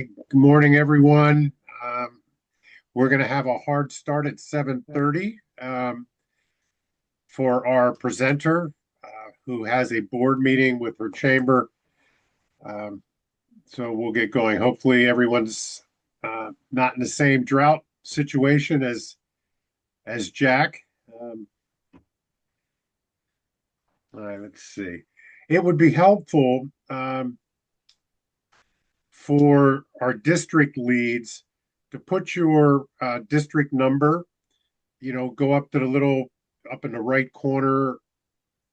Good morning, everyone. We're going to have a hard start at 7:30 for our presenter, who has a board meeting with her chamber. Um, so we'll get going. Hopefully, everyone's not in the same drought situation as Jack. All right, let's see. It would be helpful for our district leads to put your district number, go up to the little up in the right corner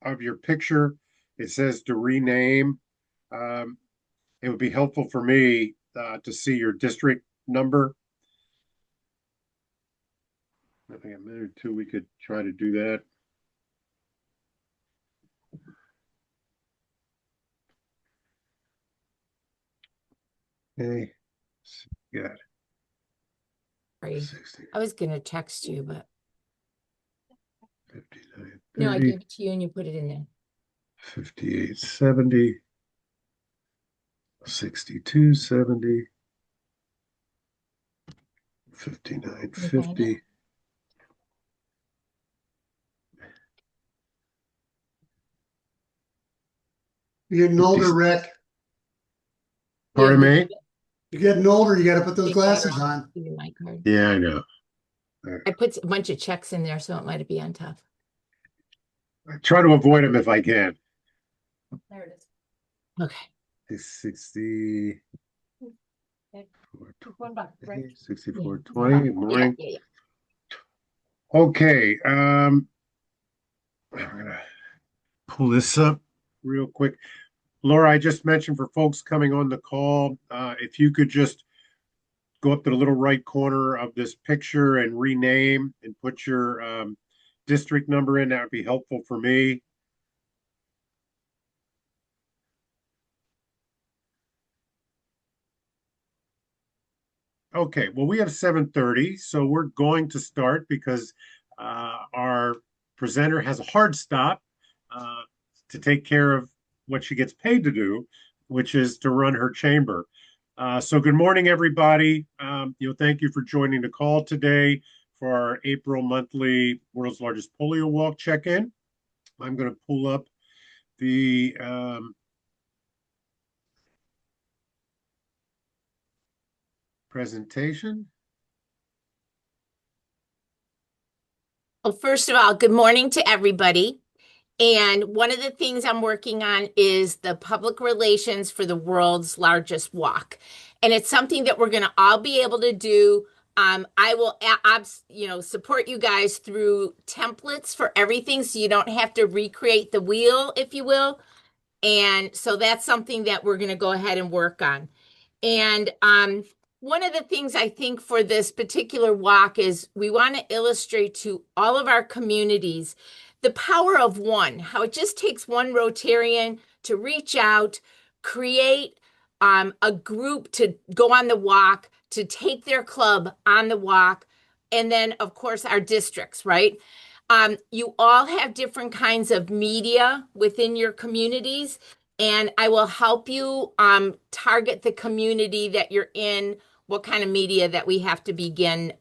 of your picture. It says to rename. Um, it would be helpful for me to see your district number. I think a minute or two we could try to do that. Okay. Got Sorry. 60, I was gonna text you, but 59, no, I 30, gave it to you and you put it in there. 58, 70, 62, 70, 59, Can you find it? 50. You're getting older, Rick. Pardon Yeah, me? You're getting older. You got to put those give me glasses on. my card. Yeah, I know. I put a bunch of checks in there, so it might be on top. I try to avoid them if I can. There it is. Okay. 60, One back, right? 64, Yeah. 20. Good morning. Yeah. Okay. I'm gonna pull this up real quick. Laura, I just mentioned for folks coming on the call, if you could just go up to the little right corner of this picture and rename and put your district number in, that would be helpful for me. Okay, well, we have 7:30, so we're going to start because our presenter has a hard stop to take care of what she gets paid to do, which is to run her chamber. So good morning, everybody. Thank you for joining the call today for our April monthly World's Largest Polio Walk check-in. I'm going to pull up the presentation. Well, first of all, good morning to everybody. And one of the things I'm working on is the public relations for the world's largest walk. And it's something that we're going to all be able to do. I will, support you guys through templates for everything, so you don't have to recreate the wheel, if you will. And so that's something that we're going to go ahead and work on. And one of the things I think for this particular walk is we want to illustrate to all of our communities the power of one, how it just takes one Rotarian to reach out, create a group to go on the walk, to take their club on the walk, and then, of course, our districts, right? You all have different kinds of media within your communities, and I will help you target the community that you're in, what kind of media that we have to begin,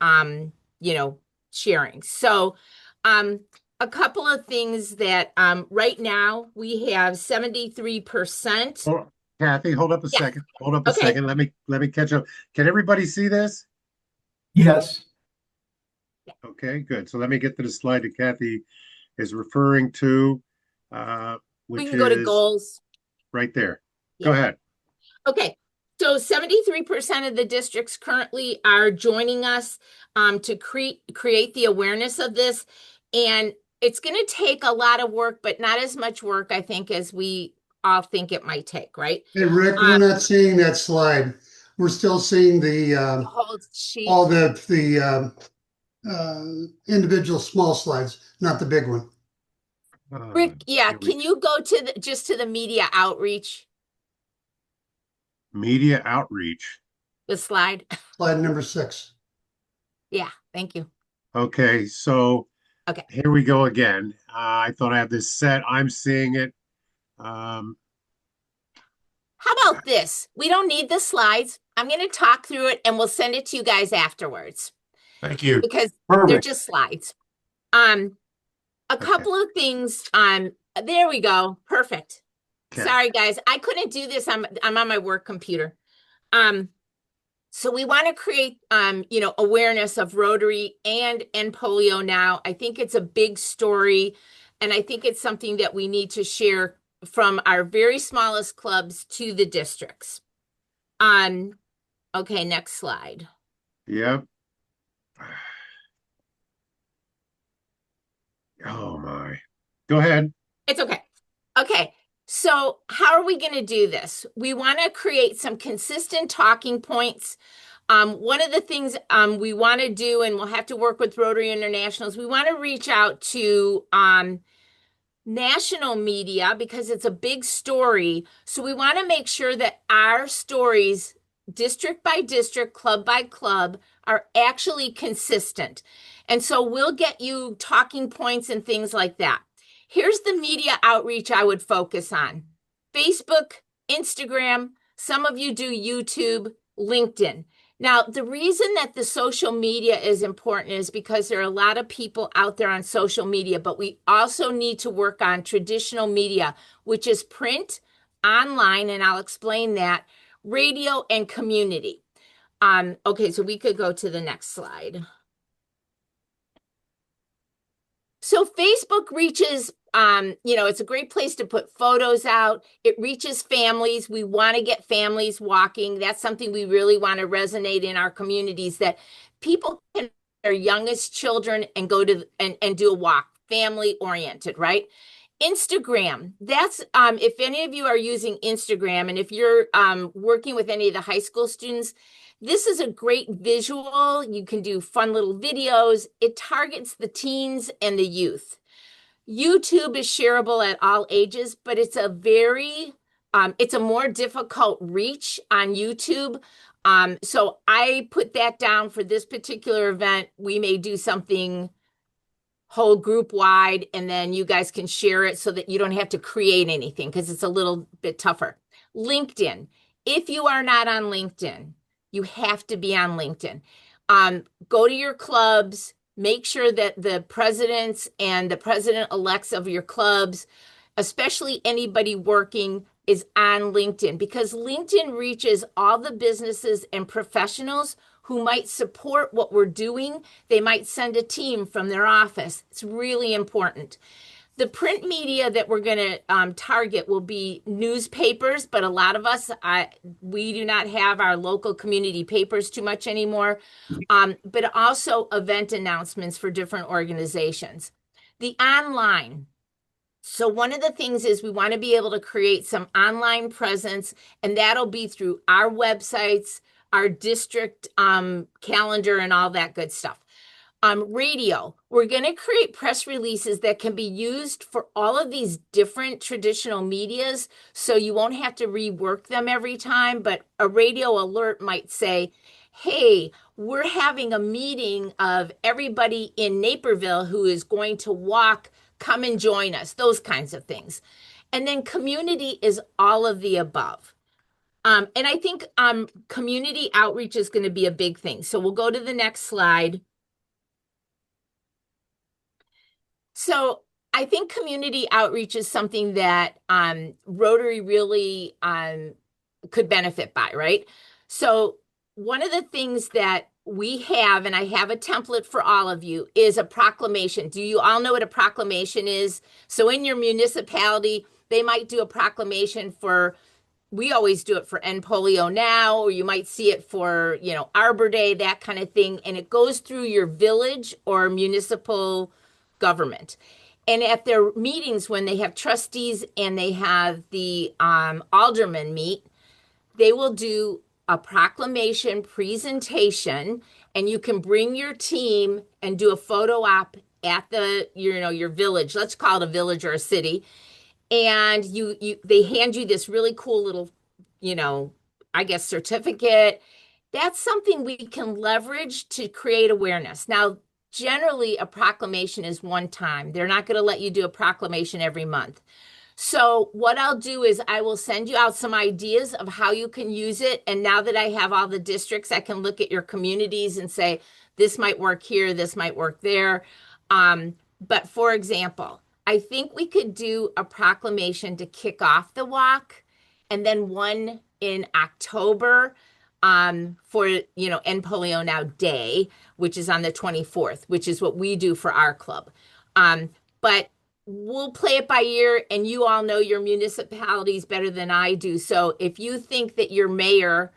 sharing. So, a couple of things that right now we have 73%. Oh, Kathy, hold up a Yeah. second. Hold up a Okay. second. Let me catch up. Can everybody see this? Yes. Okay, good. So let me get to the slide that Kathy is referring to, We which can go to is goals. right there. Yeah. Go ahead. Okay. So 73% of the districts currently are joining us to create the awareness of this. And it's going to take a lot of work, but not as much work, I think, as we all think it might take, right? Hey, Rick, we're not seeing that slide. We're still seeing the Whole sheet. all the individual small slides, not the big one. Rick, yeah, Here we can you go to just to the media outreach, media outreach. the slide? Slide number 6. Yeah, thank you. Okay, so Okay. here we go again. I thought I had this set. I'm seeing it. Um, How about this? We don't need the slides. I'm going to talk through it and we'll send it to you guys afterwards Thank you. because they're Perfect. just slides. Um, a Okay. couple of things. There we go. Perfect. Okay. Sorry, guys. I couldn't do this. I'm on my work computer. Um, so we want to create awareness of Rotary and polio now. I think it's a big story, and I think it's something that we need to share from our very smallest clubs to the districts. Um, okay, next slide. Yep. Oh my. Go ahead. It's okay. Okay. So, how are we going to do this? We want to create some consistent talking points. One of the things we want to do, and we'll have to work with Rotary International, is we want to reach out to national media because it's a big story. So we want to make sure that our stories, district by district, club by club, are actually consistent. And so we'll get you talking points and things like that. Here's the media outreach I would focus on: Facebook, Instagram, some of you do YouTube, LinkedIn. Now, the reason that the social media is important is because there are a lot of people out there on social media, but we also need to work on traditional media, which is print, online, and I'll explain that, radio, and community. Okay, so we could go to the next slide. So Facebook reaches, it's a great place to put photos out. It reaches families. We want to get families walking. That's something we really want to resonate in our communities, that people can their youngest children and go to and do a walk, family oriented, right? Instagram. That's if any of you are using Instagram and if you're working with any of the high school students, this is a great visual. You can do fun little videos. It targets the teens and the youth. YouTube is shareable at all ages, but it's a more difficult reach on YouTube. So I put that down for this particular event. We may do something whole group wide, and then you guys can share it so that you don't have to create anything because it's a little bit tougher. LinkedIn. If you are not on LinkedIn, you have to be on LinkedIn. Go to your clubs, make sure that the presidents and the president-elects of your clubs, especially anybody working, is on LinkedIn because LinkedIn reaches all the businesses and professionals who might support what we're doing. They might send a team from their office. It's really important. The print media that we're going to target will be newspapers, but a lot of us, we do not have our local community papers too much anymore, but also event announcements for different organizations. The online. So one of the things is we want to be able to create some online presence, and that'll be through our websites, our district calendar, and all that good stuff. Radio, we're going to create press releases that can be used for all of these different traditional medias, so you won't have to rework them every time. But a radio alert might say, hey, we're having a meeting of everybody in Naperville who is going to walk. Come and join us, those kinds of things. And then community is all of the above. And I think community outreach is going to be a big thing. So we'll go to the next slide. So I think community outreach is something that Rotary really could benefit by, right? So one of the things that we have, and I have a template for all of you, is a proclamation. Do you all know what a proclamation is? So in your municipality, they might do a proclamation for, we always do it for End Polio Now, or you might see it for, Arbor Day, that kind of thing. And it goes through your village or municipal government. And at their meetings, when they have trustees and they have the aldermen meet, they will do a proclamation presentation, and you can bring your team and do a photo op at your village. Let's call it a village or a city. And they hand you this really cool little, I guess, certificate. That's something we can leverage to create awareness. Now, generally, a proclamation is one time. They're not going to let you do a proclamation every month. So what I'll do is I will send you out some ideas of how you can use it. And now that I have all the districts, I can look at your communities and say, this might work here, this might work there. But for example, I think we could do a proclamation to kick off the walk and then one in October for, End Polio Now Day, which is on the 24th, which is what we do for our club. But we'll play it by ear, and you all know your municipalities better than I do. So if you think that your mayor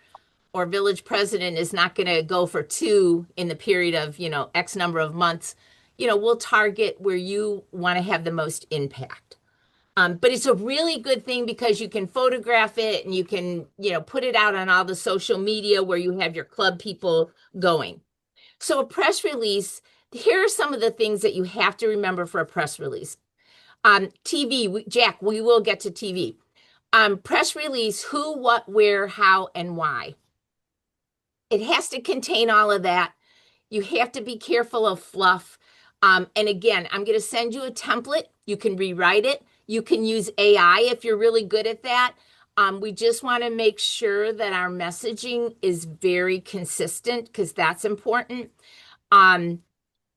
or village president is not going to go for two in the period of, X number of months, we'll target where you want to have the most impact. But it's a really good thing because you can photograph it and you can, put it out on all the social media where you have your club people going. So a press release, here are some of the things that you have to remember for a press release. TV, Jack, we will get to TV. Press release, who, what, where, how, and why. It has to contain all of that. You have to be careful of fluff. And again, I'm going to send you a template. You can rewrite it. You can use AI if you're really good at that. We just want to make sure that our messaging is very consistent because that's important.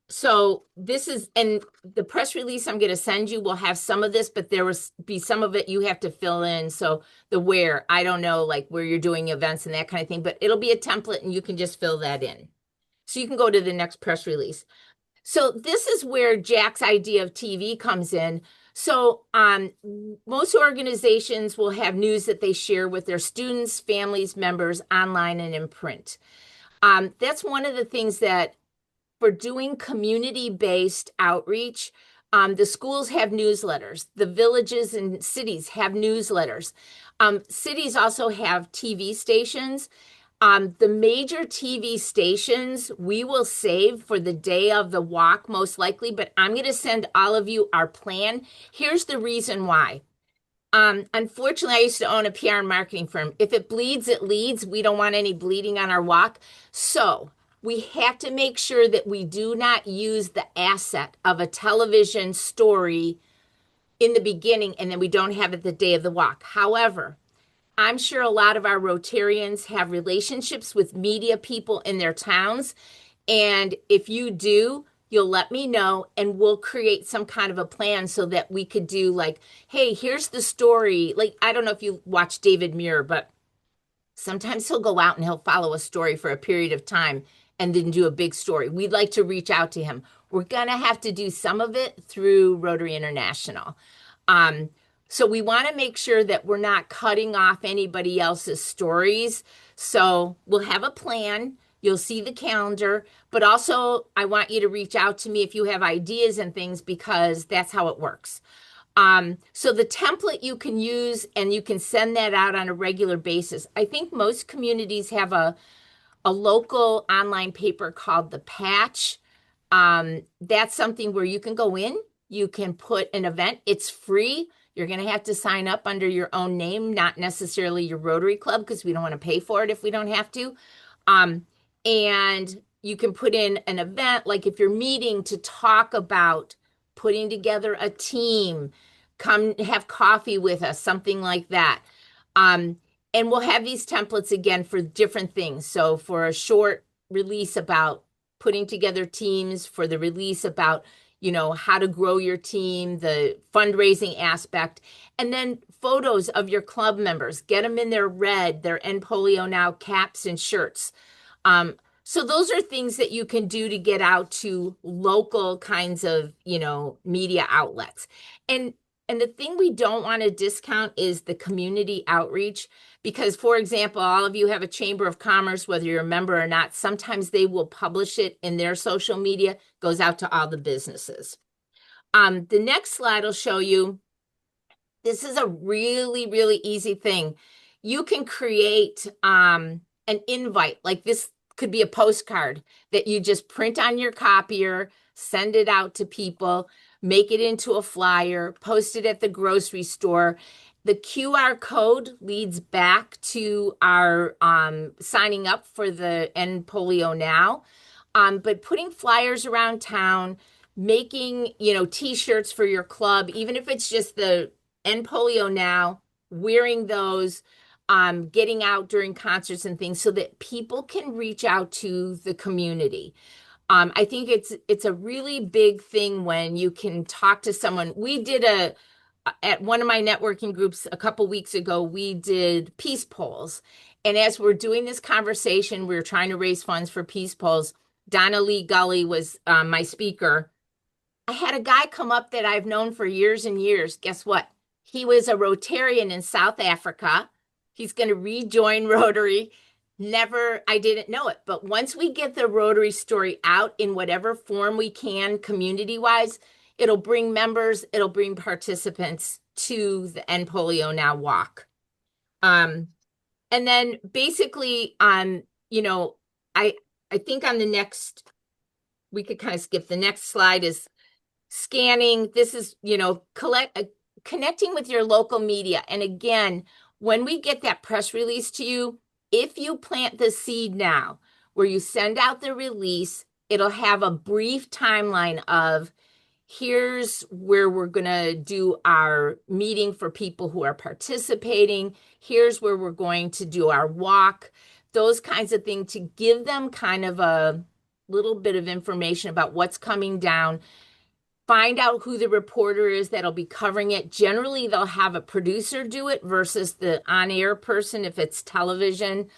So this is, and the press release I'm going to send you will have some of this, but there will be some of it you have to fill in. So the where, I don't know, like where you're doing events and that kind of thing, but it'll be a template and you can just fill that in. So you can go to the next press release. So this is where Jack's idea of TV comes in. So most organizations will have news that they share with their students, families, members, online and in print. That's one of the things that for doing community-based outreach, the schools have newsletters. The villages and cities have newsletters. Cities also have TV stations. The major TV stations we will save for the day of the walk, most likely, but I'm going to send all of you our plan. Here's the reason why. Unfortunately, I used to own a PR and marketing firm. If it bleeds, it leads. We don't want any bleeding on our walk. So we have to make sure that we do not use the asset of a television story in the beginning and then we don't have it the day of the walk. However, I'm sure a lot of our Rotarians have relationships with media people in their towns. And if you do, you'll let me know and we'll create some kind of a plan so that we could do like, hey, here's the story. Like, I don't know if you watch David Muir, but sometimes he'll go out and he'll follow a story for a period of time and then do a big story. We'd like to reach out to him. We're going to have to do some of it through Rotary International. So we want to make sure that we're not cutting off anybody else's stories. So we'll have a plan. You'll see the calendar, but also I want you to reach out to me if you have ideas and things because that's how it works. So the template you can use and you can send that out on a regular basis. I think most communities have a local online paper called The Patch. That's something where you can go in, you can put an event. It's free. You're going to have to sign up under your own name, not necessarily your Rotary Club, because we don't want to pay for it if we don't have to. And you can put in an event, like if you're meeting to talk about putting together a team, come have coffee with us, something like that. And we'll have these templates again for different things. So for a short release about putting together teams, for the release about how to grow your team, the fundraising aspect, and then photos of your club members. Get them in their red, their End Polio Now caps and shirts. So those are things that you can do to get out to local kinds of, media outlets. And the thing we don't want to discount is the community outreach because, for example, all of you have a Chamber of Commerce, whether you're a member or not, sometimes they will publish it in their social media, goes out to all the businesses. The next slide will show you, this is a really, really easy thing. You can create an invite, like this could be a postcard that you just print on your copier, send it out to people, make it into a flyer, post it at the grocery store. The QR code leads back to our signing up for the End Polio Now. But putting flyers around town, making, t-shirts for your club, even if it's just the End Polio Now, wearing those, getting out during concerts and things so that people can reach out to the community. I think it's a really big thing when you can talk to someone. We did a at one of my networking groups a couple weeks ago, we did peace polls. And as we're doing this conversation, we were trying to raise funds for peace polls. Donna Lee Gully was my speaker. I had a guy come up that I've known for years and years. Guess what? He was a Rotarian in South Africa. He's going to rejoin Rotary. Never, I didn't know it. But once we get the Rotary story out in whatever form we can, community wise, it'll bring members, it'll bring participants to the End Polio Now walk. Um, and then basically, you know, I I think on the next, we could kind of skip the next slide is scanning. This is, connecting with your local media. And again, when we get that press release to you, if you plant the seed now, where you send out the release, it'll have a brief timeline of here's where we're going to do our meeting for people who are participating. Here's where we're going to do our walk, those kinds of things to give them kind of a little bit of information about what's coming down. Find out who the reporter is that'll be covering it. Generally, they'll have a producer do it versus the on-air person if it's television.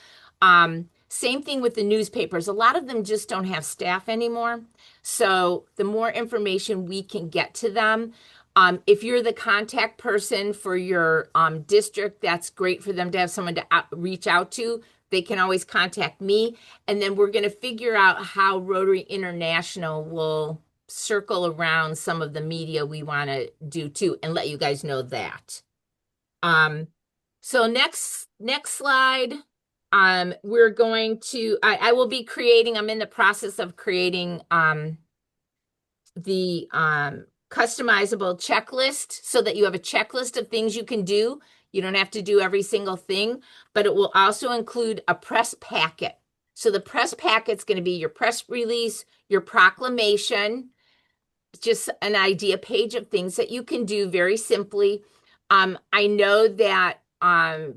Same thing with the newspapers. A lot of them just don't have staff anymore. So the more information we can get to them, if you're the contact person for your district, that's great for them to have someone to reach out to. They can always contact me. And then we're going to figure out how Rotary International will circle around some of the media we want to do too, and let you guys know that. So next slide. We're going to, I will be creating, I'm in the process of creating the customizable checklist so that you have a checklist of things you can do. You don't have to do every single thing, but it will also include a press packet. So the press packet's going to be your press release, your proclamation, just an idea page of things that you can do very simply. I know that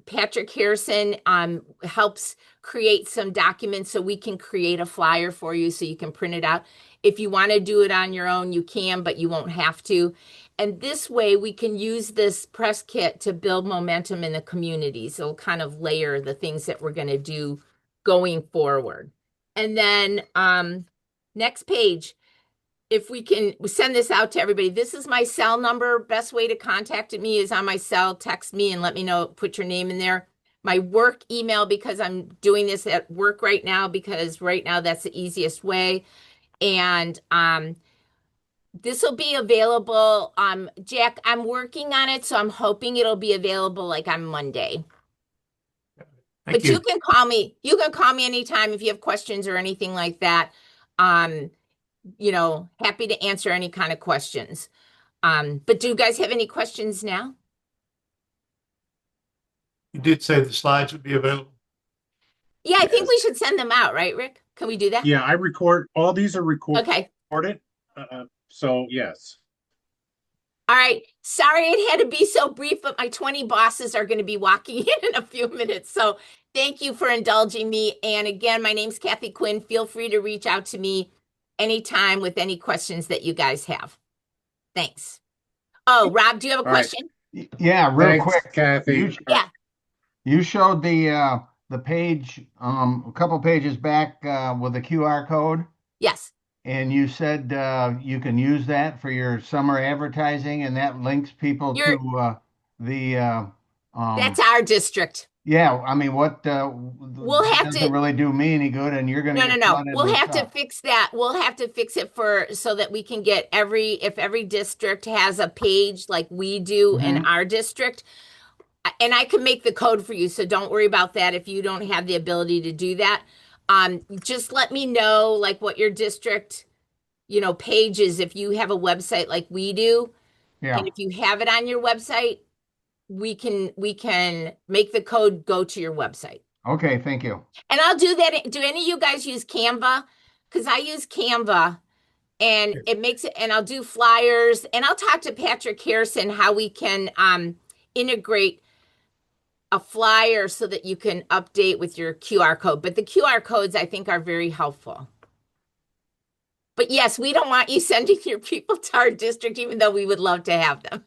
Patrick Harrison helps create some documents so we can create a flyer for you so you can print it out. If you want to do it on your own, you can, but you won't have to. And this way we can use this press kit to build momentum in the community. So it'll kind of layer the things that we're going to do going forward. And then next page, if we can send this out to everybody. This is my cell number. Best way to contact me is on my cell. Text me and let me know, put your name in there. My work email, because I'm doing this at work right now, because right now that's the easiest way. And this will be available. Jack, I'm working on it, so I'm hoping it'll be available like on Monday. Thank But you you. can call me. You can call me anytime if you have questions or anything like that. Happy to answer any kind of questions. But do you guys have any questions now? You did say the slides would be available. Yeah, I think Yes. we should send them out, right, Rick? Can we do that? Yeah, I record, all these are Okay. recorded. So yes. All right. Sorry it had to be so brief, but my 20 bosses are going to be walking in a few minutes. So thank you for indulging me. And again, my name's Kathy Quinn. Feel free to reach out to me anytime with any questions that you guys have. Thanks. Oh, Rob, do you have a All right. question? Yeah, real Thanks, quick. Kathy. Yeah. You showed the page a couple pages back with the QR code, Yes. and you said you can use that for your summer advertising, and that links people You're to the That's our district. yeah. I mean, We'll that have doesn't to really do me any good, and you're going to No, no, get no. flooded We'll with have to stuff. fix that. We'll have to fix it so that we can get if every district has a page like we do in Mhm. our district, and I can make the code for you, so don't worry about that if you don't have the ability to do that. Just let me know like what your district, page is if you have a website like we do. And Yeah. if you have it on your website, we can make the code go to your website. Okay. Thank you. And I'll do that. Do any of you guys use Canva? Because I use Canva and it makes it, and I'll do flyers, and I'll talk to Patrick Harrison how we can integrate a flyer so that you can update with your QR code. But the QR codes I think are very helpful. But yes, we don't want you sending your people to our district, even though we would love to have them.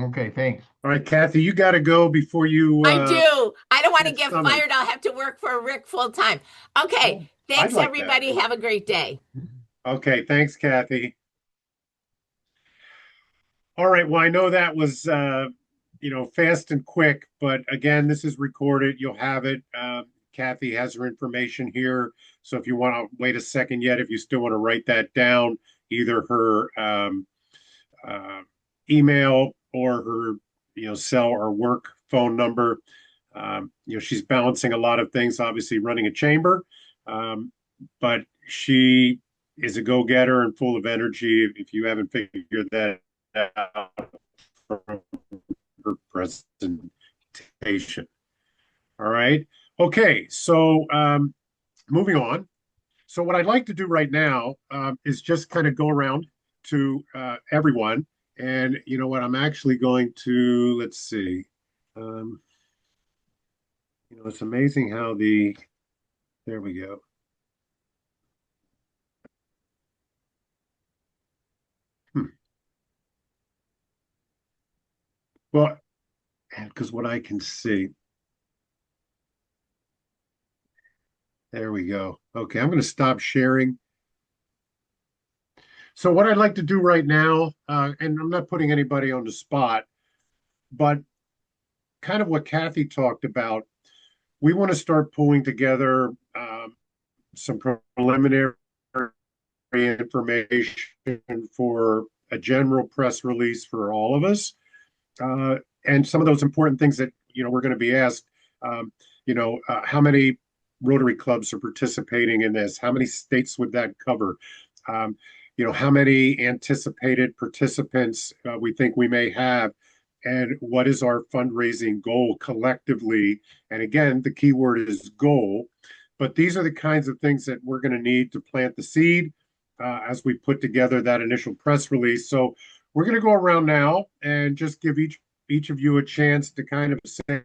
Okay, thanks. All right, Kathy, you got to go before you I do. I don't want to get get summoned. fired. I'll have to work for Rick full time. Okay. Oh, I'd Thanks, like that. everybody. Have a great day. Okay, thanks, Kathy. All right, well, I know that was fast and quick, but again, this is recorded. You'll have it. Kathy has her information here. So if you want to wait a second yet, if you still want to write that down, either her uh, email or her cell or work phone number. She's balancing a lot of things, obviously running a chamber, but she is a go-getter and full of energy. If you haven't figured that out from her presentation. All right. Okay. So moving on. So what I'd like to do right now is just kind of go around to everyone. And you know what? I'm actually going to, let's see. Um, it's amazing how there we go. Hmm. Well, because what I can see, there we go. Okay, I'm going to stop sharing. So what I'd like to do right now, and I'm not putting anybody on the spot, but kind of what Kathy talked about, we want to start pulling together some preliminary information for a general press release for all of us. And some of those important things that, we're going to be asked, how many Rotary clubs are participating in this? How many states would that cover? How many anticipated participants we think we may have? And what is our fundraising goal collectively? And again, the key word is goal. But these are the kinds of things that we're going to need to plant the seed as we put together that initial press release. So we're going to go around now and just give each of you a chance to kind of say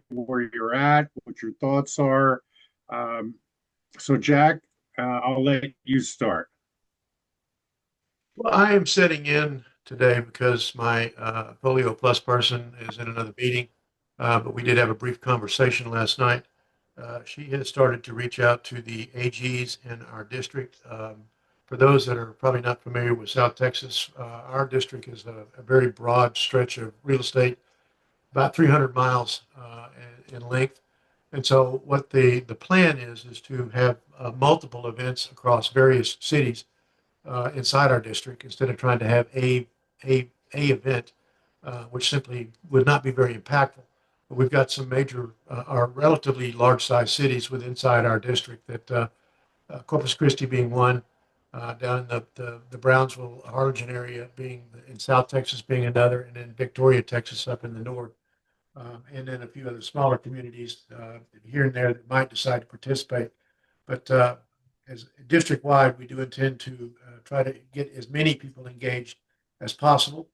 where you're at, what your thoughts are. So Jack, I'll let you start. Well, I am sitting in today because my Polio Plus person is in another meeting, but we did have a brief conversation last night. She has started to reach out to the AGs in our district. For those that are probably not familiar with South Texas, our district is a very broad stretch of real estate, about 300 miles in length. And so what the plan is to have multiple events across various cities inside our district instead of trying to have a event, which simply would not be very impactful. But we've got some major, our relatively large size cities within inside our district that Corpus Christi being one, down in the Brownsville, Harlingen area being in South Texas being another, and then Victoria, Texas up in the north. And then a few other smaller communities here and there that might decide to participate. But as district-wide, we do intend to try to get as many people engaged as possible,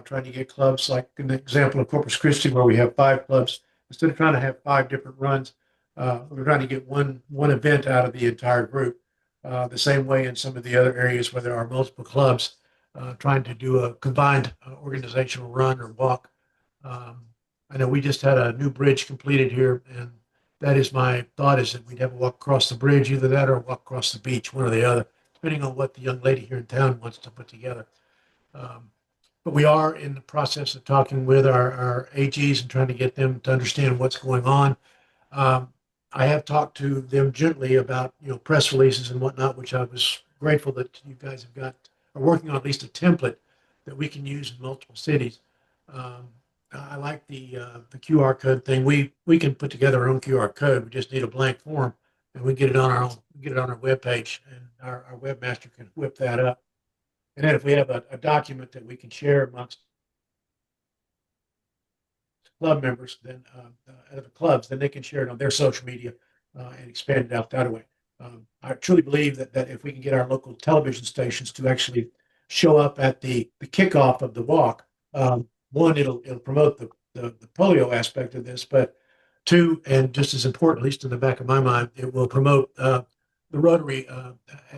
trying to get clubs like an example of Corpus Christi, where we have 5 clubs. Instead of trying to have 5 different runs, we're trying to get one event out of the entire group. The same way in some of the other areas where there are multiple clubs, trying to do a combined organizational run or walk. Um, I know we just had a new bridge completed here, and that is my thought is that we'd have a walk across the bridge, either that or walk across the beach, one or the other, depending on what the young lady here in town wants to put together. Um, but we are in the process of talking with our AGs and trying to get them to understand what's going on. Um, I have talked to them gently about, press releases and whatnot, which I was grateful that you guys have got, are working on at least a template that we can use in multiple cities. Um, I like the QR code thing. We can put together our own QR code. We just need a blank form, and we get it on our own. Get it on our webpage, and our webmaster can whip that up. And then if we have a document that we can share amongst club members, then other clubs, then they can share it on their social media and expand it out that way. I truly believe that if we can get our local television stations to actually show up at the kickoff of the walk, one, it'll promote the polio aspect of this, but two, and just as important, at least in the back of my mind, it will promote the Rotary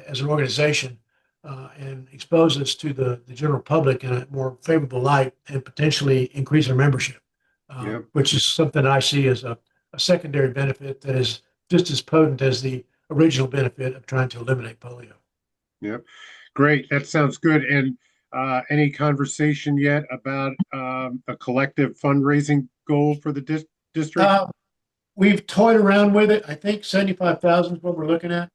as an organization and expose us to the general public in a more favorable light and potentially increase our membership, Yeah. which is something I see as a secondary benefit that is just as potent as the original benefit of trying to eliminate polio. Yep. Great. That sounds good. And any conversation yet about a collective fundraising goal for the district? We've toyed around with it. I think 75,000 is what we're looking at.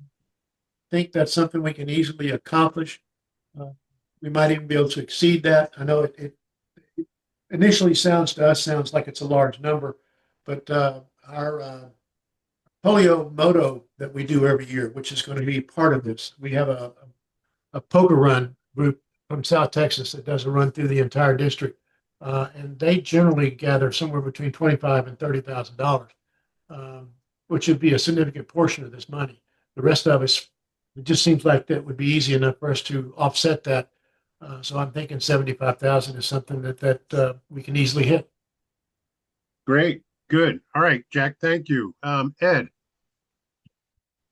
I think that's something we can easily accomplish. Uh, we might even be able to exceed that. I know it initially sounds like it's a large number, but our polio moto that we do every year, which is going to be part of this, we have a poker run group from South Texas that does a run through the entire district, and they generally gather somewhere between $25,000 and $30,000, which would be a significant portion of this money. The rest of us, it just seems like that would be easy enough for us to offset that. So I'm thinking 75,000 is something that we can easily hit. Great. Good. All right, Jack. Thank you. Ed.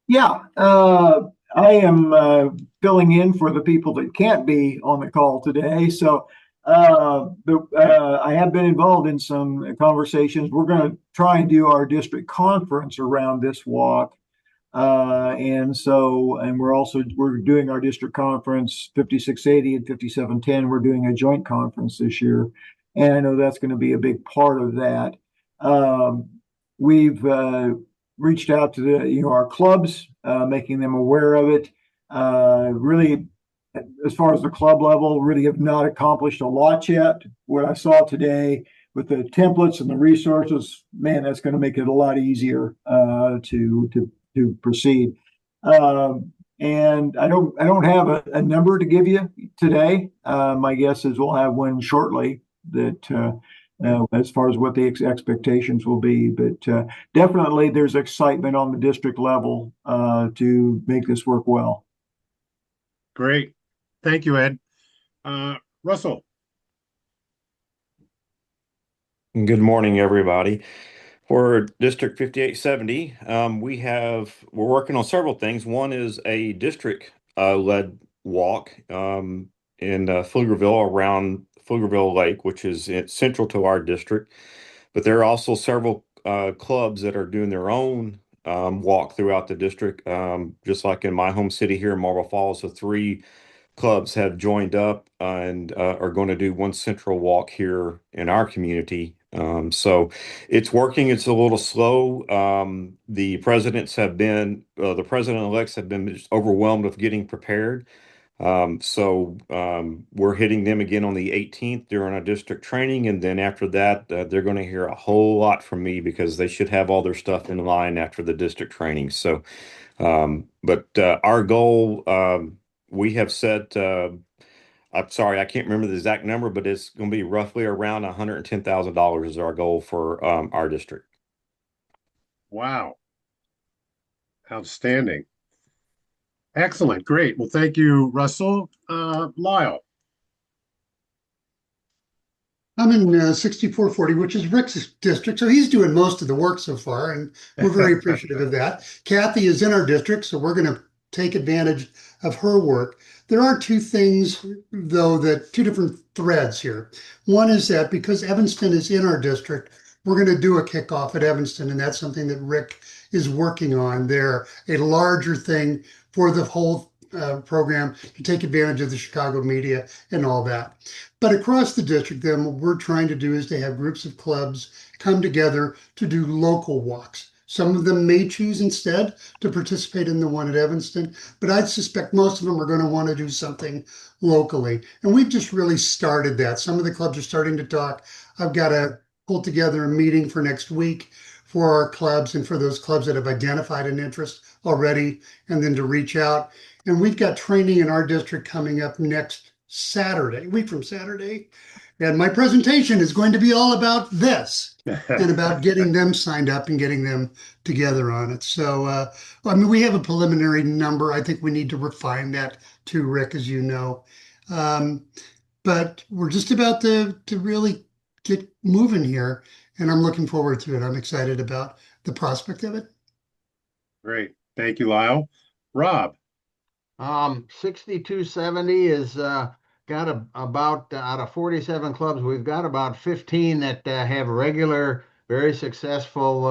Yeah, I am filling in for the people that can't be on the call today. So I have been involved in some conversations. We're going to try and do our district conference around this walk. And we're doing our district conference 5680 and 5710. We're doing a joint conference this year. And I know that's going to be a big part of that. We've reached out to our clubs, making them aware of it. Really, as far as the club level, really have not accomplished a lot yet. What I saw today with the templates and the resources, man, that's going to make it a lot easier to proceed. And I don't have a number to give you today. My guess is we'll have one shortly that as far as what the expectations will be. But definitely there's excitement on the district level to make this work well. Great. Thank you, Ed. Russell. Good morning, everybody. For District 5870, we're working on several things. One is a district led walk in Pflugerville around Pflugerville Lake, which is central to our district. But there are also several clubs that are doing their own walk throughout the district, just like in my home city here in Marble Falls. So 3 clubs have joined up and are going to do one central walk here in our community. So it's working. It's a little slow. The president-elects have been just overwhelmed with getting prepared. We're hitting them again on the 18th during our district training. And then after that, they're going to hear a whole lot from me because they should have all their stuff in line after the district training. So, our goal, we have set, I'm sorry, I can't remember the exact number, but it's going to be roughly around $110,000 is our goal for our district. Wow. Outstanding. Excellent. Great. Well, thank you, Russell. Lyle. I'm in 6440, which is Rick's district. So he's doing most of the work so far, and we're very appreciative of that. Kathy is in our district, so we're going to take advantage of her work. There are 2 things, though, two different threads here. One is that because Evanston is in our district, we're going to do a kickoff at Evanston, and that's something that Rick is working on there, a larger thing for the whole program to take advantage of the Chicago media and all that. But across the district, then, what we're trying to do is to have groups of clubs come together to do local walks. Some of them may choose instead to participate in the one at Evanston, but I'd suspect most of them are going to want to do something locally. And we've just really started that. Some of the clubs are starting to talk. I've got to pull together a meeting for next week for our clubs and for those clubs that have identified an interest already, and then to reach out. And we've got training in our district coming up next Saturday, week from Saturday. And my presentation is going to be all about this. and about getting them signed up and getting them together on it. So, I mean, we have a preliminary number. I think we need to refine that too, Rick, as you know. Um, but we're just about to really get moving here, and I'm looking forward to it. I'm excited about the prospect of it. Great. Thank you, Lyle. Rob. 6270 is got about out of 47 clubs, we've got about 15 that have regular, very successful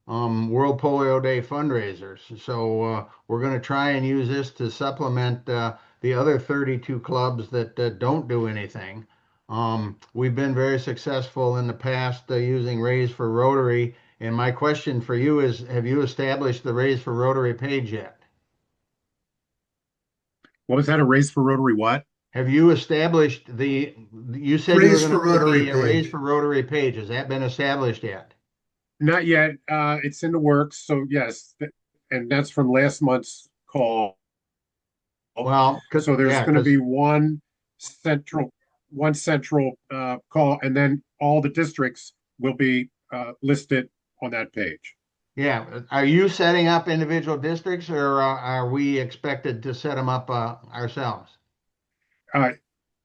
World Polio Day fundraisers. So we're going to try and use this to supplement the other 32 clubs that don't do anything. We've been very successful in the past using Raise for Rotary. And my question for you is, have you established the Raise for Rotary page yet? What was that? A race for Rotary what? Have you established you said you were Raise going for to do Rotary the Raise page. for Rotary page. Has that been established yet? Not yet. It's in the works. So yes, and that's from last month's call. Well, So there's yeah, going to because be central, one central call, and then all the districts will be listed on that page. yeah, are you setting up individual districts, or are we expected to set them up ourselves? Uh,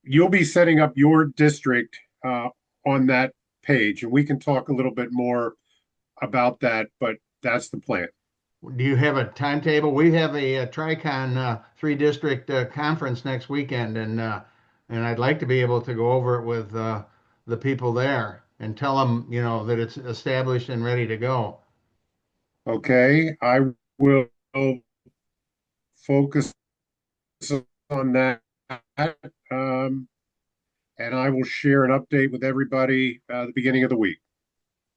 you'll be setting up your district on that page, and we can talk a little bit more about that, but that's the plan. Do you have a timetable? We have a Tricon three-district conference next weekend, and I'd like to be able to go over it with the people there and tell them, that it's established and ready to go. Okay, I will focus on that, um, and I will share an update with everybody at the beginning of the week.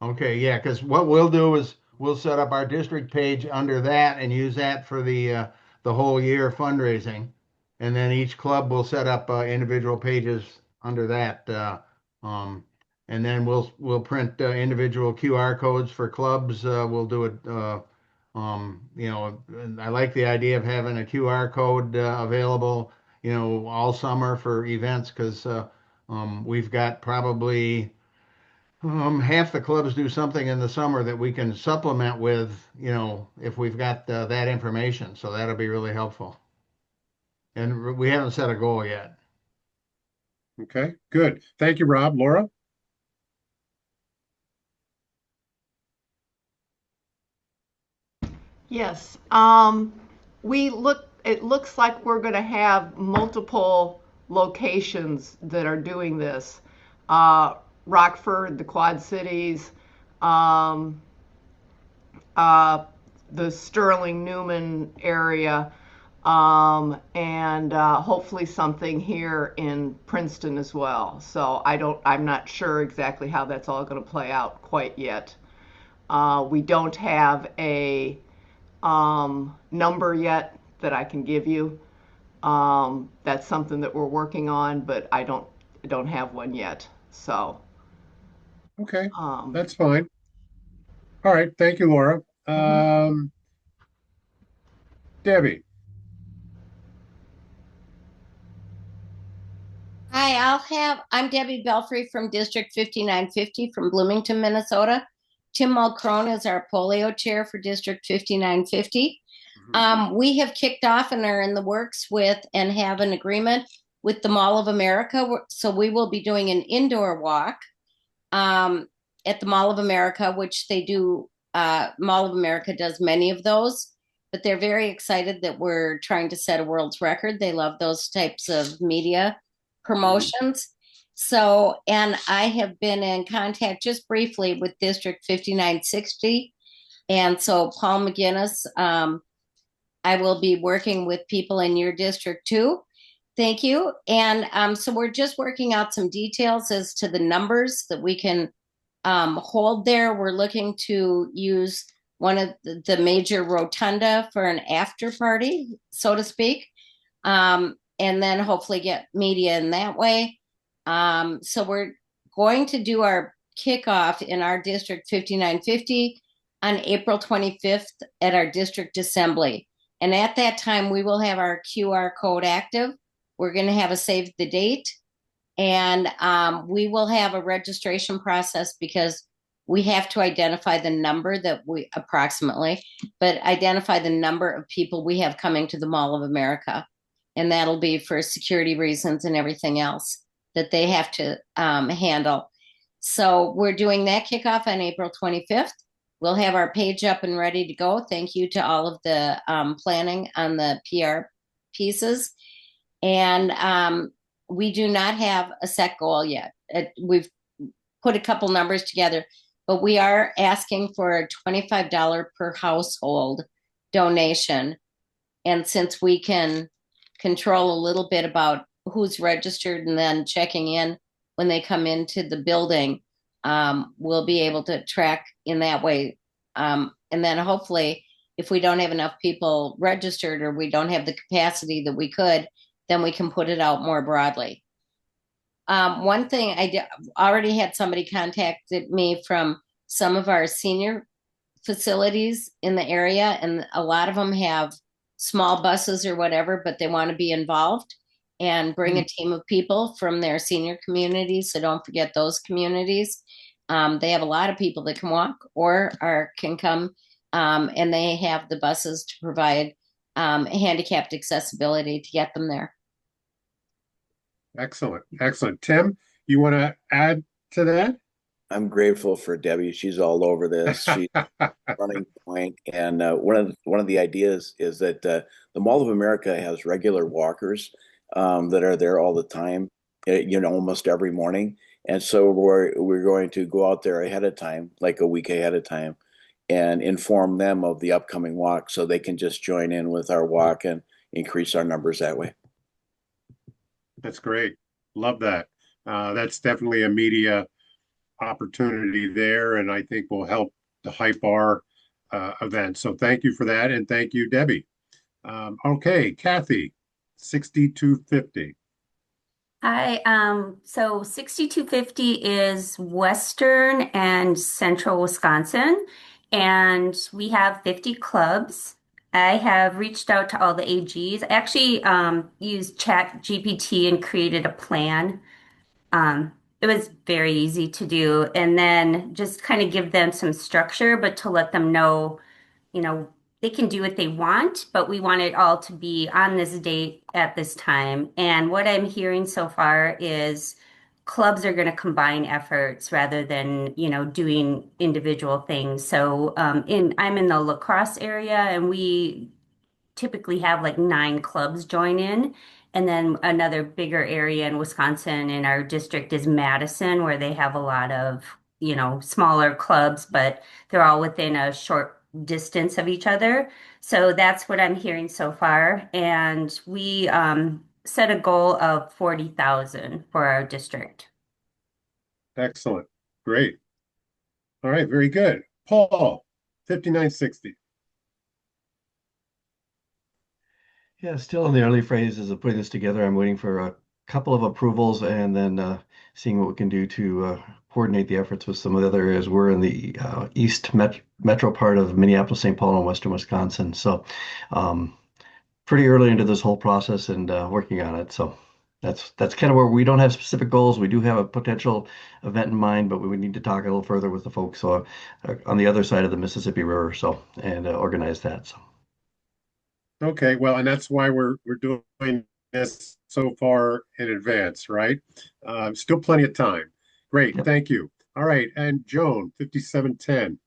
Okay, yeah, because what we'll do is we'll set up our district page under that and use that for the whole year fundraising, and then each club will set up individual pages under that, and then we'll print individual QR codes for clubs. We'll do it. And I like the idea of having a QR code available, all summer for events because we've got probably. Half the clubs do something in the summer that we can supplement with, if we've got that information. So that'll be really helpful. And we haven't set a goal yet. Okay, good. Thank you, Rob. Laura? Yes. It looks like we're going to have multiple locations that are doing this. Rockford, the Quad Cities, um, uh, the Sterling Newman area, and hopefully something here in Princeton as well. So I'm not sure exactly how that's all going to play out quite yet. We don't have a number yet that I can give you. That's something that we're working on, but I don't have one yet. So, Okay, um, that's fine. All right, thank you, Laura. mhm. Debbie. Hi, I'm Debbie Belfry from District 5950 from Bloomington, Minnesota. Tim Mulcrone is our polio chair for District 5950. We have kicked off and are in the works with and have an agreement with the Mall of America. So we will be doing an indoor walk at the Mall of America, which they do. Mall of America does many of those, but they're very excited that we're trying to set a world's record. They love those types of media promotions. So, and I have been in contact just briefly with District 5960. And so, Paul McGinnis, I will be working with people in your district too. Thank you. And so, we're just working out some details as to the numbers that we can hold there. We're looking to use one of the major rotunda for an after party, so to speak. And then hopefully get media in that way. So we're going to do our kickoff in our district 5950 on April 25th at our district assembly. And at that time, we will have our QR code active. We're going to have a save the date. And we will have a registration process because we have to identify the number that we approximately, but identify the number of people we have coming to the Mall of America. And that'll be for security reasons and everything else that they have to handle. So we're doing that kickoff on April 25th. We'll have our page up and ready to go. Thank you to all of the planning on the PR pieces. And we do not have a set goal yet. We've put a couple numbers together, but we are asking for a $25 per household donation. And since we can control a little bit about who's registered and then checking in when they come into the building, we'll be able to track in that way. And then hopefully, if we don't have enough people registered or we don't have the capacity that we could, then we can put it out more broadly. One thing already had somebody contacted me from some of our senior facilities in the area, and a lot of them have small buses or whatever, but they want to be involved and bring a team of people from their senior communities. So don't forget those communities. They have a lot of people that can walk or can come, and they have the buses to provide handicapped accessibility to get them there. Excellent. Excellent. Tim, you want to add to that? I'm grateful for Debbie. She's all over this. She's running point. And one of the ideas is that the Mall of America has regular walkers that are there all the time, almost every morning. And so we're going to go out there ahead of time, like a week ahead of time, and inform them of the upcoming walk so they can just join in with our walk and increase our numbers that way. That's great. Love that. That's definitely a media opportunity there, and I think will help to hype our event. So thank you for that, and thank you, Debbie. Okay, Kathy, 6250. Hi, so 6250 is Western and Central Wisconsin, and we have 50 clubs. I have reached out to all the AGs. I actually used Chat GPT and created a plan. It was very easy to do, and then just kind of give them some structure, but to let them know, you know, they can do what they want, but we want it all to be on this date at this time. And what I'm hearing so far is clubs are going to combine efforts rather than, doing individual things. So I'm in the lacrosse area, and we typically have like 9 clubs join in. And then another bigger area in Wisconsin in our district is Madison, where they have a lot of, smaller clubs, but they're all within a short distance of each other. So that's what I'm hearing so far. And we set a goal of 40,000 for our district. Excellent. Great. All right, very good. Paul, 5960. Yeah, still in the early phases of putting this together. I'm waiting for a couple of approvals and then seeing what we can do to coordinate the efforts with some of the other areas. We're in the east metro part of Minneapolis, St. Paul, and western Wisconsin. So pretty early into this whole process and working on it. So that's kind of where we don't have specific goals. We do have a potential event in mind, but we would need to talk a little further with the folks on the other side of the Mississippi River, and organize that. So. Okay, well, and that's why we're doing this so far in advance, right? Still plenty of time. Great, Yep. thank you. All right, and Joan, 5710.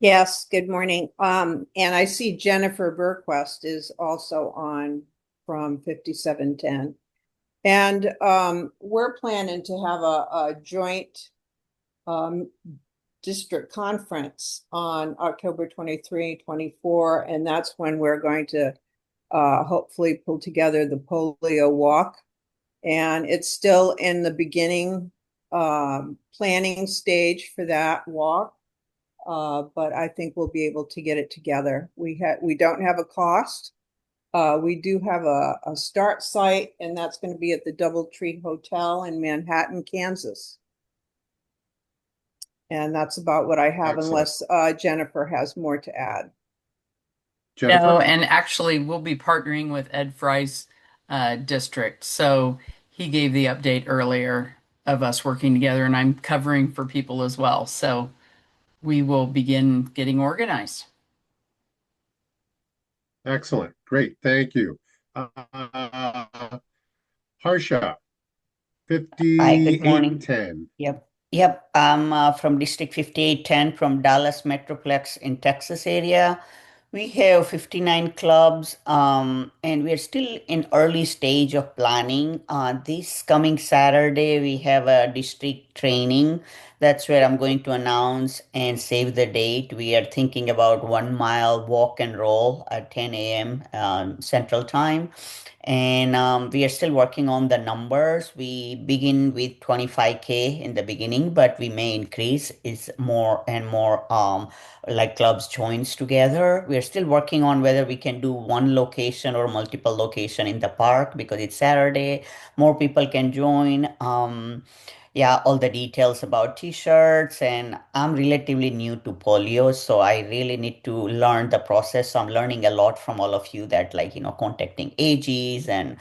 Yes, good morning. And I see Jennifer Burquest is also on from 5710. And we're planning to have a joint district conference on October 23, 24, and that's when we're going to hopefully pull together the polio walk. And it's still in the beginning planning stage for that walk. But I think we'll be able to get it together. We don't have a cost. We do have a start site, and that's going to be at the Doubletree Hotel in Manhattan, Kansas. And that's about what I have, Excellent. unless Jennifer has more to add. Jennifer? No, and actually, we'll be partnering with Ed Fry's district. So he gave the update earlier of us working together, and I'm covering for people as well. So we will begin getting organized. Excellent. Great. Thank you. Harsha, Hi, good morning. 5810. Yep. I'm from District 5810 from Dallas Metroplex in Texas area. We have 59 clubs, and we're still in early stage of planning. This coming Saturday, we have a district training. That's where I'm going to announce and save the date. We are thinking about 1 mile walk and roll at 10 a.m. Central Time. And we are still working on the numbers. We begin with 25K in the beginning, but we may increase. It's more and more like clubs joins together. We are still working on whether we can do one location or multiple location in the park because it's Saturday. More people can join. Yeah, all the details about t-shirts, and I'm relatively new to polio, so I really need to learn the process. So I'm learning a lot from all of you that like, contacting AGs and,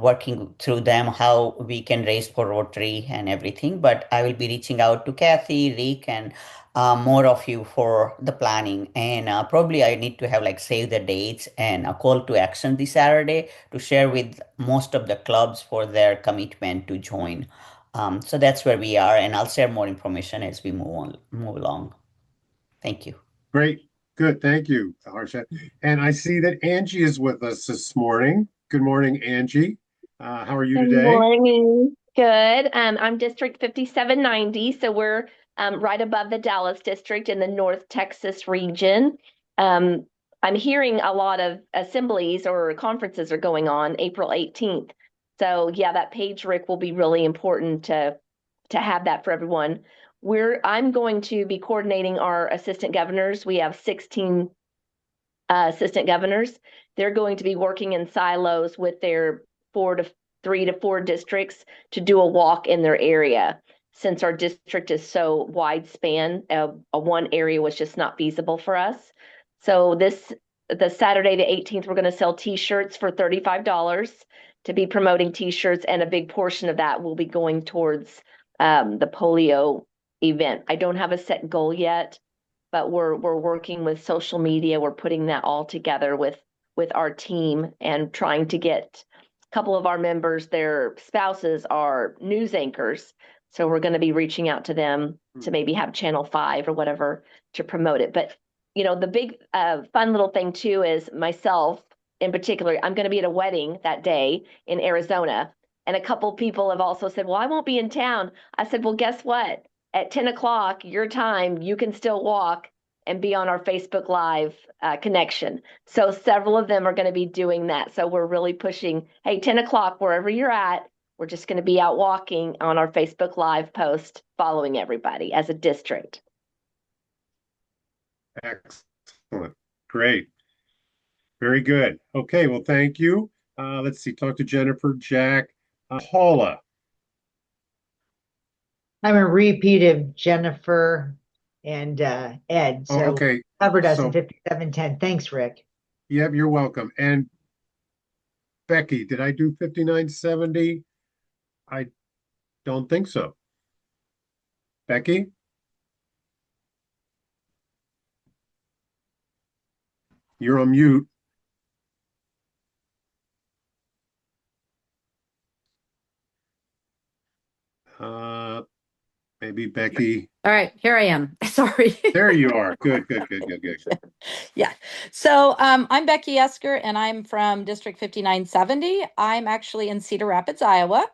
working through them, how we can raise for Rotary and everything. But I will be reaching out to Kathy, Rick, and more of you for the planning. And probably I need to have like save the dates and a call to action this Saturday to share with most of the clubs for their commitment to join. So that's where we are, and I'll share more information as we move along. Thank you. Great. Good. Thank you, Harsha. And I see that Angie is with us this morning. Good morning, Angie. How are you Good today? morning. Good. I'm District 5790, so we're right above the Dallas district in the North Texas region. I'm hearing a lot of assemblies or conferences are going on April 18th. So yeah, that page, Rick, will be really important to have that for everyone. I'm going to be coordinating our assistant governors. We have 16 assistant governors. They're going to be working in silos with their 3 to 4 districts to do a walk in their area. Since our district is so wide span, a one area was just not feasible for us. So the Saturday the 18th, we're going to sell T-shirts for $35 to be promoting T-shirts, and a big portion of that will be going towards the polio event. I don't have a set goal yet, but we're working with social media. We're putting that all together with our team and trying to get a couple of our members, their spouses are news anchors. So we're going to be reaching out to them to maybe have Channel 5 or whatever to promote it. But, the big fun little thing too is myself in particular, I'm going to be at a wedding that day in Arizona. And a couple people have also said, well, I won't be in town. I said, well, guess what? At 10 o'clock, your time, you can still walk and be on our Facebook Live connection. So several of them are going to be doing that. So we're really pushing, hey, 10 o'clock, wherever you're at, we're just going to be out walking on our Facebook Live post, following everybody as a district. Excellent. Great. Very good. Okay, well, thank you. Let's see, talk to Jennifer, Jack, Paula. I'm a repeat of Jennifer and Ed, Oh, so okay. covered us in So, 5710. Thanks, Rick. yep, you're welcome. And Becky, did I do 5970? I don't think so. Becky? You're on mute. Maybe Becky. All right, here I am. Sorry. There you are. Good, good, good, good, good. Yeah. So I'm Becky Esker, and I'm from District 5970. I'm actually in Cedar Rapids, Iowa.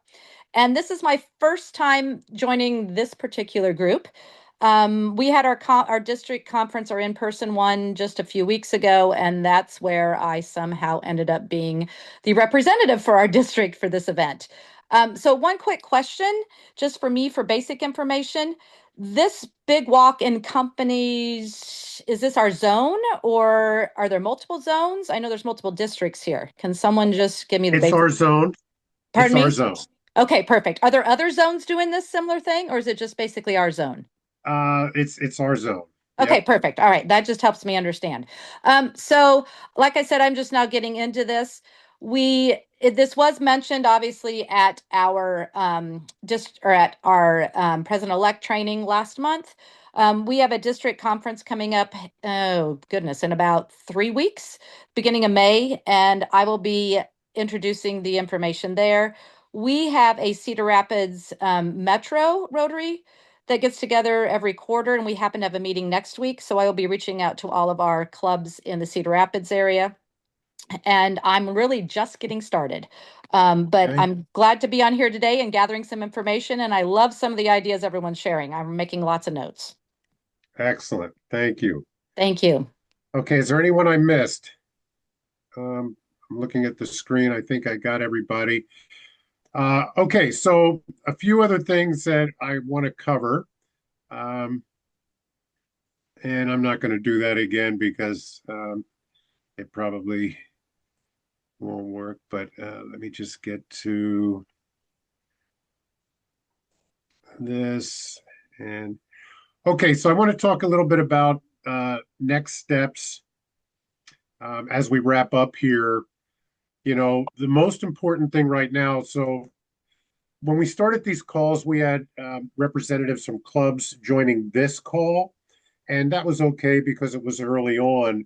And this is my first time joining this particular group. We had our district conference, our in-person one, just a few weeks ago, and that's where I somehow ended up being the representative for our district for this event. So one quick question, just for me, for basic information. This big walk in companies, is this our zone or are there multiple zones? I know there's multiple districts here. Can someone just give me the It's basic? our zone. Pardon It's me? our zone. Okay, perfect. Are there other zones doing this similar thing, or is it just basically our zone? It's our zone. Okay, Yep. perfect. All right, that just helps me understand. So, like I said, I'm just now getting into this. We This was mentioned obviously at our president-elect training last month. We have a district conference coming up, oh goodness, in about 3 weeks, beginning of May, and I will be introducing the information there. We have a Cedar Rapids Metro Rotary that gets together every quarter, and we happen to have a meeting next week. So I will be reaching out to all of our clubs in the Cedar Rapids area. And I'm really just getting started. But Okay. I'm glad to be on here today and gathering some information. And I love some of the ideas everyone's sharing. I'm making lots of notes. Excellent. Thank you. Thank you. Okay, is there anyone I missed? I'm looking at the screen. I think I got everybody. Okay, so a few other things that I want to cover. And I'm not going to do that again because it probably won't work. But let me just get to this. And okay, so I want to talk a little bit about next steps as we wrap up here. You know, the most important thing right now. So when we started these calls, we had representatives from clubs joining this call, and that was okay because it was early on.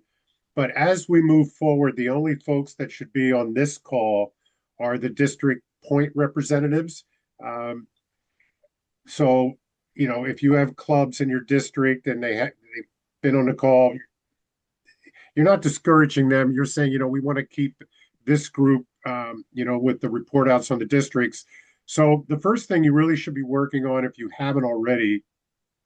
But as we move forward, the only folks that should be on this call are the district point representatives. Um, so, you know, if you have clubs in your district and they've been on the call, you're not discouraging them. You're saying, you know, we want to keep this group, you know, with the report outs on the districts. So the first thing you really should be working on, if you haven't already,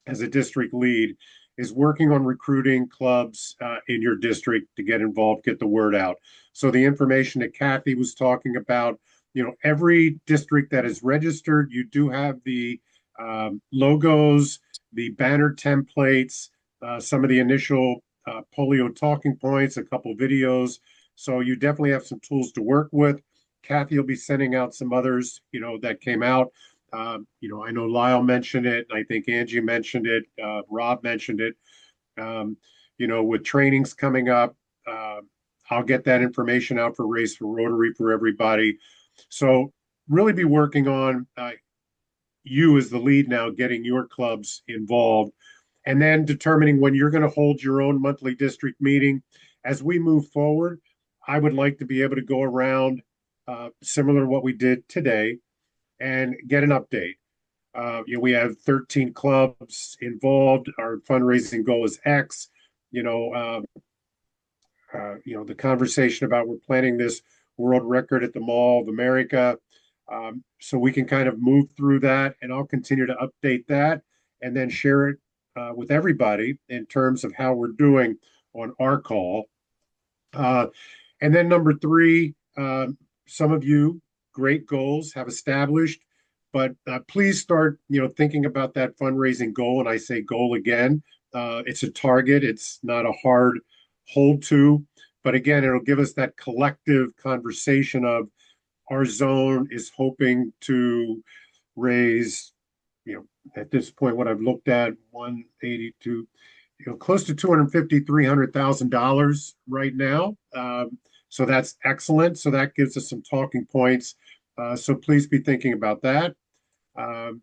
as a district lead, is working on recruiting clubs in your district to get involved, get the word out. So the information that Kathy was talking about, you know, every district that is registered, you do have the logos, the banner templates, some of the initial polio talking points, a couple videos. So you definitely have some tools to work with. Kathy will be sending out some others, you know, that came out. You know, I know Lyle mentioned it. I think Angie mentioned it. Rob mentioned it. You know, with trainings coming up, uh, I'll get that information out for Race for Rotary for everybody. So really be working on you as the lead now, getting your clubs involved, and then determining when you're going to hold your own monthly district meeting. As we move forward, I would like to be able to go around similar to what we did today and get an update. You know, we have 13 clubs involved. Our fundraising goal is X. You know, the conversation about we're planning this world record at the Mall of America. So we can kind of move through that, and I'll continue to update that and then share it with everybody in terms of how we're doing on our call. And then number three, some of you great goals have established, but please start, you know, thinking about that fundraising goal. And I say goal again. It's a target. It's not a hard hold to, but again, it'll give us that collective conversation of our zone is hoping to raise, you know, at this point, what I've looked at, 182, you know, close to 250, $300,000 right now. So that's excellent. So that gives us some talking points. So please be thinking about that. And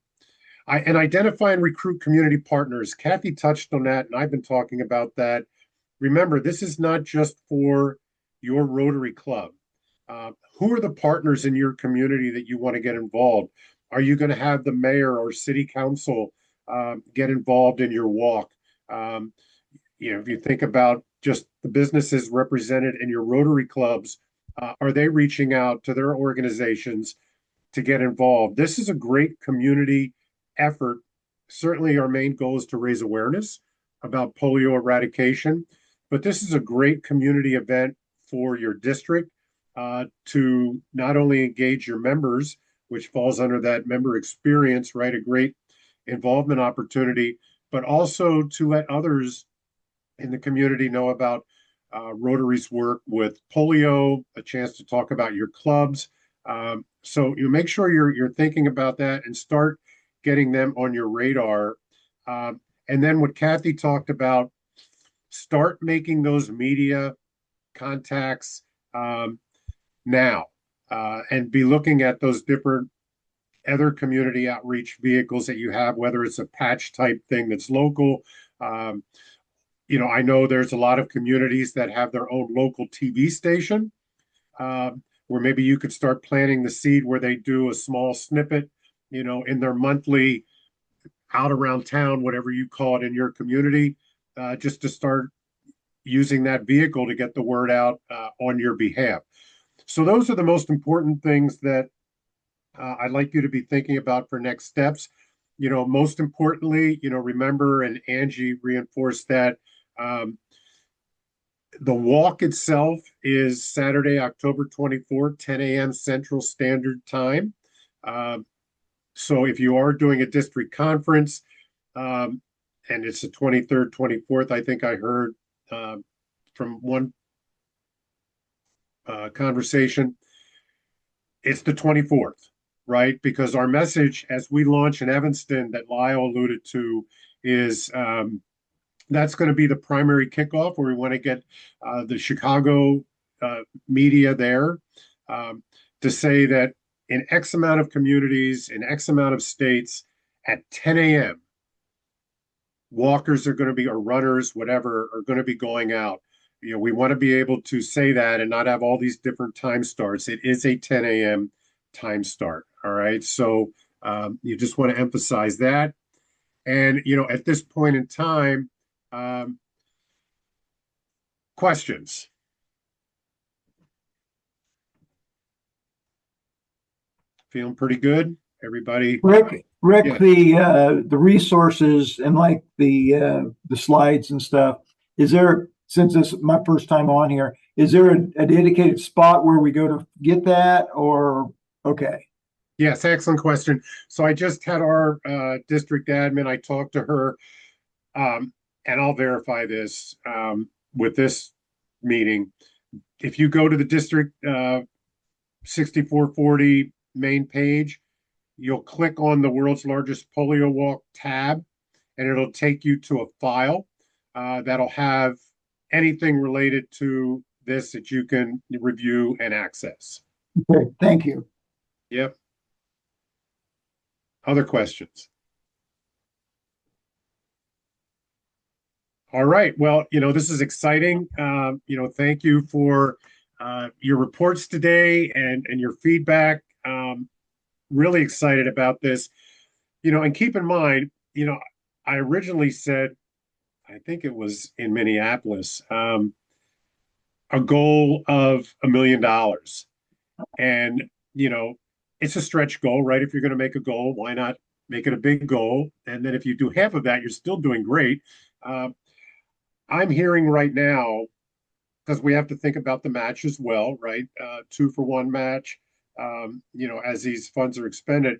identify and recruit community partners. Kathy touched on that, and I've been talking about that. Remember, this is not just for your Rotary Club. Who are the partners in your community that you want to get involved? Are you going to have the mayor or city council get involved in your walk? You know, if you think about just the businesses represented in your Rotary clubs, are they reaching out to their organizations to get involved? This is a great community effort. Certainly, our main goal is to raise awareness about polio eradication, but this is a great community event for your district to not only engage your members, which falls under that member experience, right? A great involvement opportunity, but also to let others in the community know about Rotary's work with polio, a chance to talk about your clubs. So you make sure you're thinking about that and start getting them on your radar. And then what Kathy talked about, start making those media contacts now. and be looking at those different other community outreach vehicles that you have, whether it's a patch type thing that's local. Um, I know there's a lot of communities that have their own local TV station, where maybe you could start planting the seed where they do a small snippet, in their monthly out around town, whatever you call it in your community, just to start using that vehicle to get the word out on your behalf. So those are the most important things that I'd like you to be thinking about for next steps. Most importantly, remember, and Angie reinforced that, the walk itself is Saturday, October 24th, 10 a.m. Central Standard Time. So if you are doing a district conference, and it's the 23rd, 24th, I think I heard from one conversation, it's the 24th, right? Because our message as we launch in Evanston that Lyle alluded to is that's going to be the primary kickoff where we want to get the Chicago media there, to say that in X amount of communities, in X amount of states, at 10 a.m., walkers are going to be, or runners, whatever, are going to be going out. We want to be able to say that and not have all these different time starts. It is a 10 a.m. time start. All right. So you just want to emphasize that. And, at this point in time, questions? Feeling pretty good, everybody? Rick, Yeah. the resources and like the slides and stuff, is there, since this is my first time on here, is there a dedicated spot where we go to get that, or okay? Yes, excellent question. So I just had our district admin, I talked to her, and I'll verify this with this meeting. If you go to the district 6440 main page, you'll click on the world's largest polio walk tab, and it'll take you to a file that'll have anything related to this that you can review and access. Okay, thank you. Yep. Other questions? All right. Well, this is exciting. Thank you for your reports today and your feedback. Really excited about this. And keep in mind, I originally said, I think it was in Minneapolis, a goal of $1 million. And, it's a stretch goal, right? If you're going to make a goal, why not make it a big goal? And then if you do half of that, you're still doing great. I'm hearing right now, because we have to think about the match as well, right? 2-for-1 match, as these funds are expended.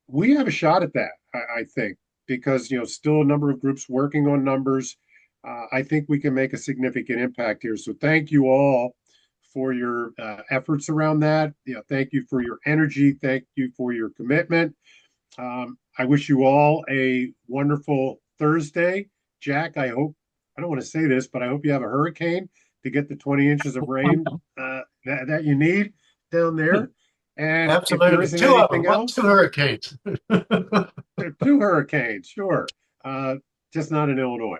We have a shot at that, I think, because, still a number of groups working on numbers. I think we can make a significant impact here. So thank you all for your efforts around that. Thank you for your energy. Thank you for your commitment. I wish you all a wonderful Thursday. Jack, I don't want to say this, but I hope you have a hurricane to get the 20 inches of rain that you need down there. And absolutely, if there isn't two of them, anything else, 2 hurricanes. 2 hurricanes, sure. Just not in Illinois.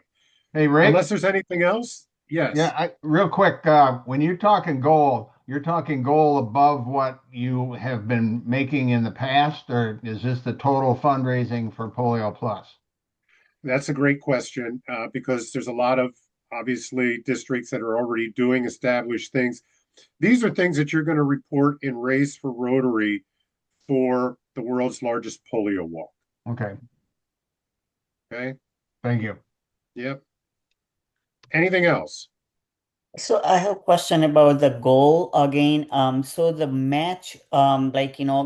Hey, Rick. Unless there's anything else. Yes. Yeah, real quick, when you're talking goal above what you have been making in the past, or is this the total fundraising for Polio Plus? That's a great question, because there's a lot of, obviously, districts that are already doing established things. These are things that you're going to report in Race for Rotary for the world's largest polio walk. Okay. Okay. Thank you. Yep. Anything else? So I have a question about the goal again. So the match,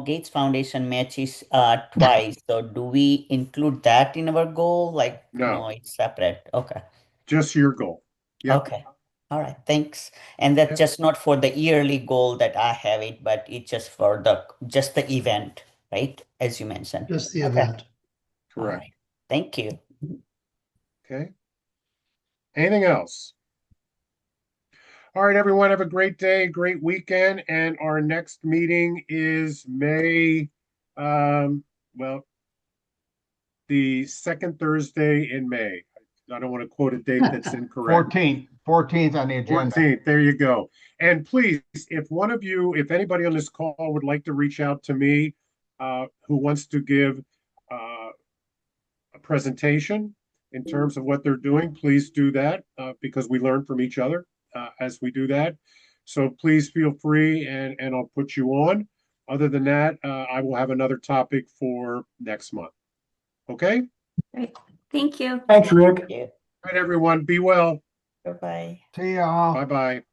Gates Foundation matches twice. So do we include that in our goal? No. It's separate. Okay. Just your goal. Yep. Okay. All right. Thanks. And that's just not for the yearly goal that I have it, but it's just for the event, right? As you mentioned. Just the event. Correct. All right. Thank you. Okay. Anything else? All right, everyone, have a great day, great weekend, and our next meeting is May, well, the second Thursday in May. I don't want to quote a date that's incorrect. 14th on the agenda. 14th, there you go. And please, if anybody on this call would like to reach out to me, who wants to give a presentation in terms of what they're doing, please do that because we learn from each other as we do that. So please feel free and I'll put you on. Other than that, I will have another topic for next month. Okay? Great. Thank you. Thanks, Rick. Yeah. All right, everyone, be well. Bye-bye. See y'all. Bye-bye.